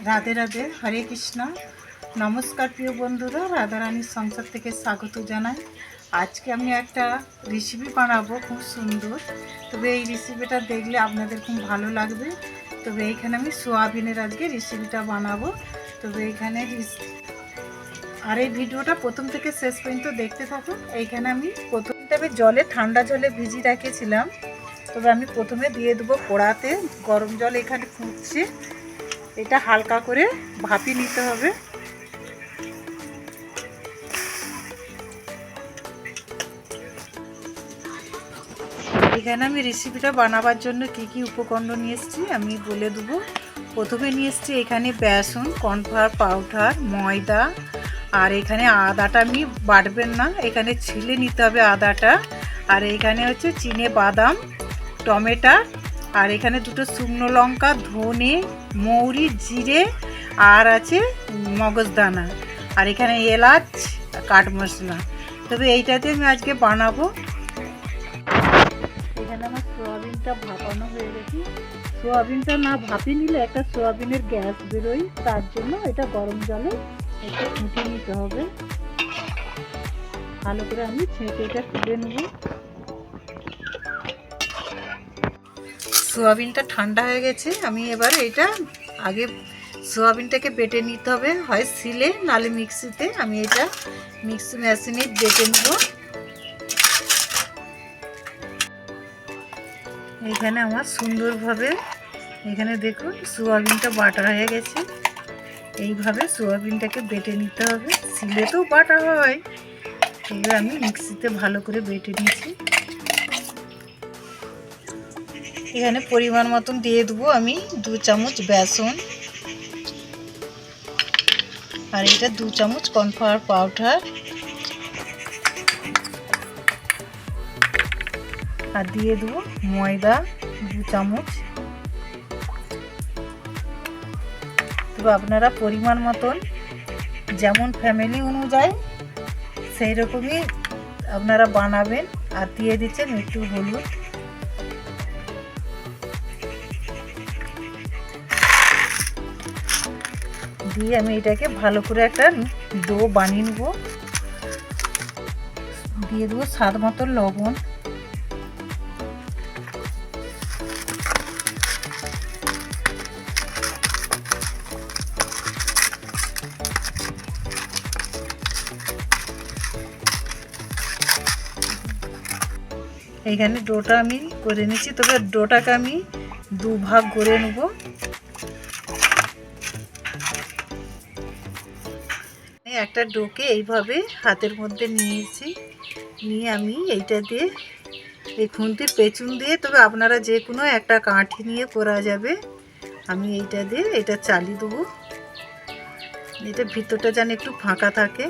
রাধে রাধে, হরে কৃষ্ণ। নমস্কার প্রিয় বন্ধুরা, রাধারানীর সংসার থেকে স্বাগত জানাই। আজকে আমি একটা রেসিপি বানাবো, খুব সুন্দর। তবে এই রেসিপিটা দেখলে আপনাদের খুব ভালো লাগবে। তবে এইখানে আমি সোয়াবিনের আজকে রেসিপিটা বানাবো। তবে এইখানে আর এই ভিডিওটা প্রথম থেকে শেষ পর্যন্ত দেখতে থাকুন। এইখানে আমি প্রথমে জলে, ঠান্ডা জলে ভিজিয়ে রেখেছিলাম। তবে আমি প্রথমে দিয়ে দেবো কড়াতে গরম জল। এখানে ফুটছে, এটা হালকা করে ভাপিয়ে নিতে হবে। এখানে আমি রেসিপিটা বানাবার জন্য কি কি উপকরণ নিয়ে এসেছি আমি বলে দেবো। প্রথমে নিয়ে এসেছি এখানে বেসন, কর্নফ্লাওয়ার পাউডার, ময়দা, আর এখানে আদাটা আমি বাটবেন না, এখানে ছিলে নিতে হবে আদাটা। আর এখানে হচ্ছে চিনে বাদাম, টমেটো, আর এখানে দুটো শুকনো লঙ্কা, ধনে, মৌরি, জিরে, আর আছে মগজদানা, আর এখানে এলাচ, কাঠ মশলা। তবে এইটাতে আমি আজকে বানাবো। এখানে আমার সোয়াবিনটা ভাপানো হয়ে গেছে। সোয়াবিনটা না ভাপিয়ে নিলে একটা সোয়াবিনের গ্যাস বেরোয়, তার জন্য এটা গরম জলে একটু ফুটিয়ে নিতে হবে। ভালো করে আমি ছেঁকে এটা তুলে নেব। সোয়াবিনটা ঠান্ডা হয়ে গেছে। আমি এবার এটা আগে সোয়াবিনটাকে বেটে নিতে হবে, হয় সিলে নালে মিক্সিতে। আমি এটা মিক্সি মেশিনে বেটে নেব। এখানে আমার সুন্দরভাবে এখানে দেখুন সোয়াবিনটা বাটা হয়ে গেছে। এইভাবে সোয়াবিনটাকে বেটে নিতে হবে, সিলেতেও বাটা হয়। এবার আমি মিক্সিতে ভালো করে বেটে নিয়েছি। এখানে পরিমাণ মতন দিয়ে দেবো আমি 2 চামচ বেসন, আর এটা 2 চামচ কর্নফ্লাওয়ার পাউডার, আর দিয়ে দেবো ময়দা 2 চামচ। তবে আপনারা পরিমাণ মতন যেমন ফ্যামিলি অনুযায়ী সেই রকমই আপনারা বানাবেন। আর দিয়ে দিচ্ছেন একটু হলুদ। দিয়ে আমি এটাকে ভালো করে একটা ডো বানিয়ে নেব। দিয়ে দেবো স্বাদ মতো লবণ। এইখানে ডোটা আমি করে নিচ্ছি। তবে ডোটাকে আমি 2 ভাগ করে নেব। একটা ডোকে এইভাবে হাতের মধ্যে নিয়েছি, নিয়ে আমি এইটা দিয়ে এই খুন্তির পেছন দিয়ে, তবে আপনারা যে কোনো একটা কাঠি নিয়ে করা যাবে। আমি এইটা দিয়ে এটা চালিয়ে দেবো। এটা ভিতরটা যেন একটু ফাঁকা থাকে।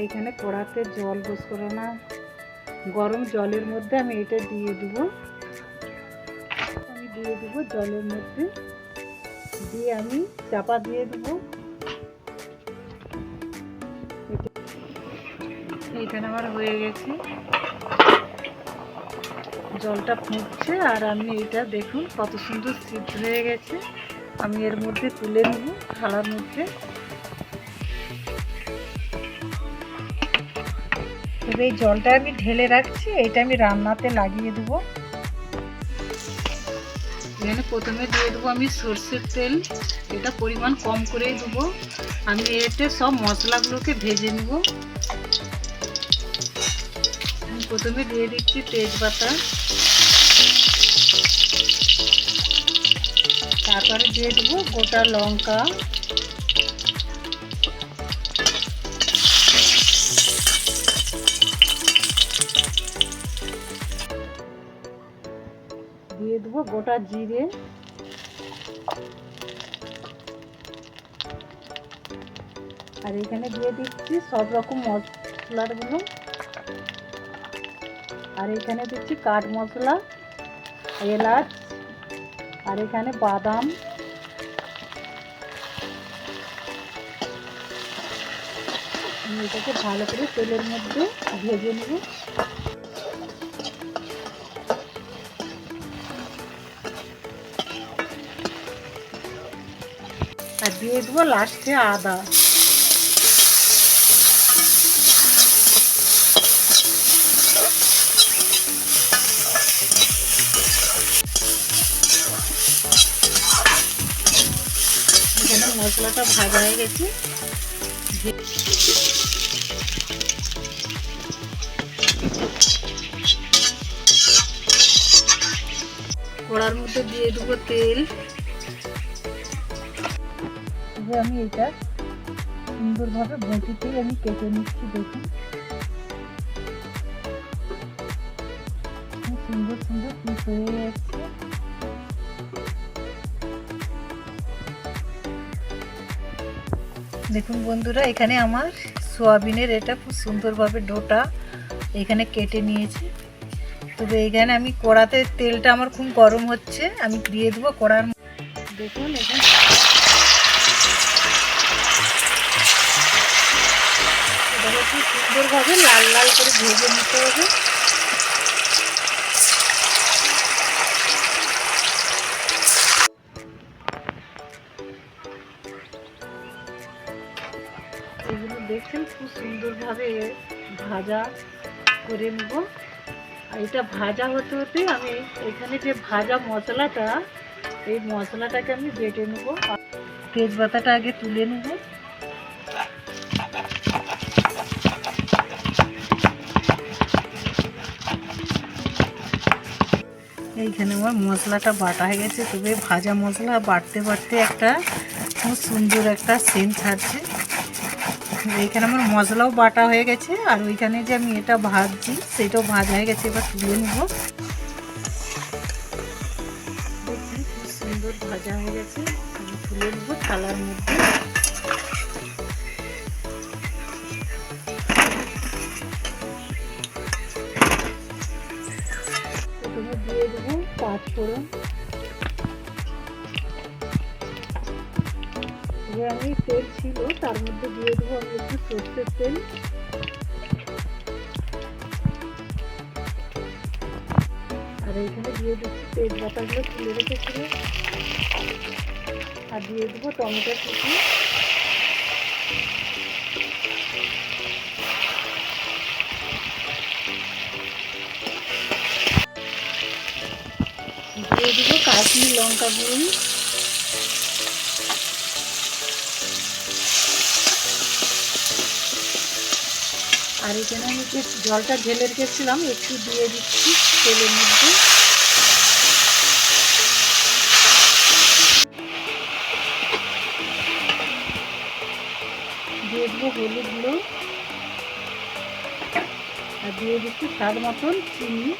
এইখানে কড়াতে জল বস করে না, গরম জলের মধ্যে আমি এটা দিয়ে দেবো। আমি দিয়ে দেবো জলের মধ্যে, দিয়ে আমি চাপা দিয়ে দেবো। এইখানে আমার হয়ে গেছে, জলটা ফুটছে। আর আমি এটা দেখুন কত সুন্দর সিদ্ধ হয়ে গেছে। আমি এর মধ্যে তুলে নেব থালার মধ্যে। তবে এই জলটা আমি ঢেলে রাখছি, এটা আমি রান্নাতে লাগিয়ে দেবো। এখানে প্রথমে দিয়ে দেবো আমি সর্ষের তেল, এটা পরিমাণ কম করেই দেবো। আমি এতে সব মশলাগুলোকে ভেজে নেব। আমি প্রথমে দিয়ে দিচ্ছি তেজপাতা, তারপরে দিয়ে দেবো গোটা লঙ্কা, দিয়ে দেবো গোটা জিরে, আর এখানে দিয়ে দিচ্ছি সব রকম মশলাগুলো। আর এখানে দিচ্ছি কাঠ মশলা, এলাচ, আর এখানে বাদাম। আমি এটাকে ভালো করে তেলের মধ্যে ভেজে নেব। আর দিয়ে দেবো লাস্টে আদা। এখানে মশলাটা ভাজা হয়ে গেছে। কড়ার মধ্যে দিয়ে দেবো তেল। আমি এটা সুন্দরভাবে বঁটিতেই আমি কেটে নিচ্ছি। দেখুন সুন্দর সুন্দর পিস হয়ে যাচ্ছে। দেখুন বন্ধুরা, এখানে আমার সোয়াবিনের এটা খুব সুন্দরভাবে ডোটা এখানে কেটে নিয়েছি। তবে এখানে আমি কড়াতে তেলটা আমার খুব গরম হচ্ছে, আমি দিয়ে দেবো কড়ার। দেখুন এখানে এটাকে খুব সুন্দরভাবে লাল লাল করে ভেজে নিতে হবে। এগুলো দেখছেন খুব সুন্দরভাবে ভাজা করে নেব। আর এটা ভাজা হতে হতে আমি এখানে যে ভাজা মশলাটা, এই মশলাটাকে আমি বেটে নেব। তেজপাতাটা আগে তুলে নেব। এইখানে আমার মশলাটা বাটা হয়ে গেছে। তবে ভাজা মশলা বাটতে বাটতে একটা খুব সুন্দর একটা সেন্ট ছাড়ছে। এইখানে আমার মশলাও বাটা হয়ে গেছে, আর ওইখানে যে আমি এটা ভাজছি সেটাও ভাজা হয়ে গেছে। এবার তুলে নেব। দেখুন খুব সুন্দর ভাজা হয়ে গেছে। আমি তুলে নেব থালার মধ্যে। প্রথমে দিয়ে দেবো পাঁচফোড়ন। এবার আমি তেল ছিল তার মধ্যে দিয়ে দেবো আমি একটু সর্ষের তেল। আর এইখানে দিয়ে দিচ্ছি তেজপাতাগুলো তুলে রেখেছিল। আর দিয়ে দেবো টমেটো কুচি। দিয়ে দেবো কাশ্মীর লঙ্কা গুঁড়ো। আর এখানে আমি যে জলটা ঢেলে রেখেছিলাম একটু দিয়ে দিচ্ছি তেলের মধ্যে। দিয়ে দেবো হলুদ গুঁড়ো। আর দিয়ে দিচ্ছি স্বাদ মতন চিনি।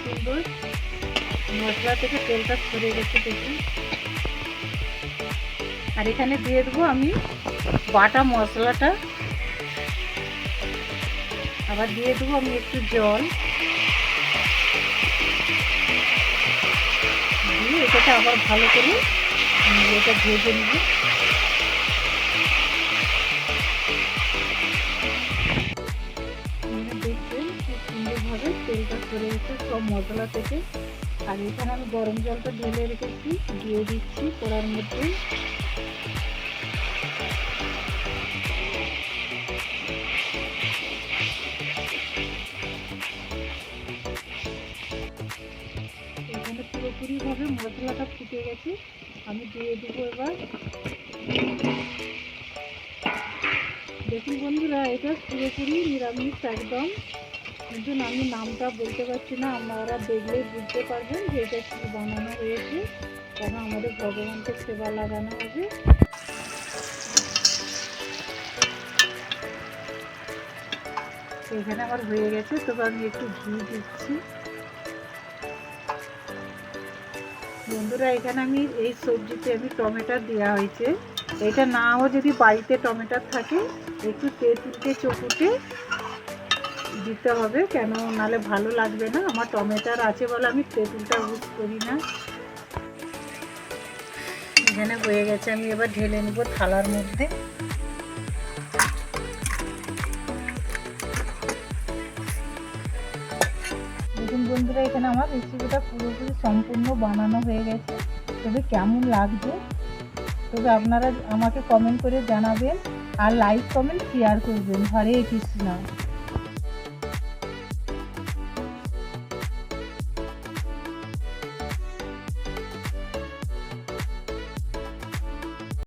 সুন্দর মশলা থেকে তেলটা সরে গেছে দেখুন। আর এখানে দিয়ে দেবো আমি বাটা মশলাটা। আবার দিয়ে দেবো আমি একটু জল দিয়ে এটাকে আবার ভালো করে এটা ভেজে নেব। দেখবেন খুব সুন্দরভাবে তেলটা সরে গেছে সব মশলা থেকে। আর এখানে আমি গরম জলটা ঢেলে রেখেছি, দিয়ে দিচ্ছি কড়ার মধ্যে। এখানে পুরোপুরিভাবে মশলাটা ফুটে গেছে। আমি দিয়ে দেবো এবার। দেখুন বন্ধুরা, এটা পুরোপুরি নিরামিষ একদম, কিন্তু আমি নামটা বলতে পারছি না। আপনারা দেখলেই বুঝতে পারবেন যে এটা কী বানানো হয়েছে, কেন আমাদের ভগবানকে সেবা লাগানো হবে। এখানে আমার হয়ে গেছে। তবে আমি একটু ঘি দিচ্ছি। বন্ধুরা, এখানে আমি এই সবজিতে আমি টমেটো দেওয়া হয়েছে। এটা নাও যদি বাড়িতে টমেটো থাকে একটু তেঁতুলকে চকুটে দিতে হবে, কেন নাহলে ভালো লাগবে না। আমার টমেটোর আছে বলে আমি তেঁতুলটা ইউজ করি না। এখানে হয়ে গেছে, আমি এবার ঢেলে নেব থালার মধ্যে। বন্ধুরা, এখানে আমার রেসিপিটা পুরোপুরি সম্পূর্ণ বানানো হয়ে গেছে। তবে কেমন লাগছে তবে আপনারা আমাকে কমেন্ট করে জানাবেন, আর লাইক কমেন্ট শেয়ার করবেন। হরে কৃষ্ণ।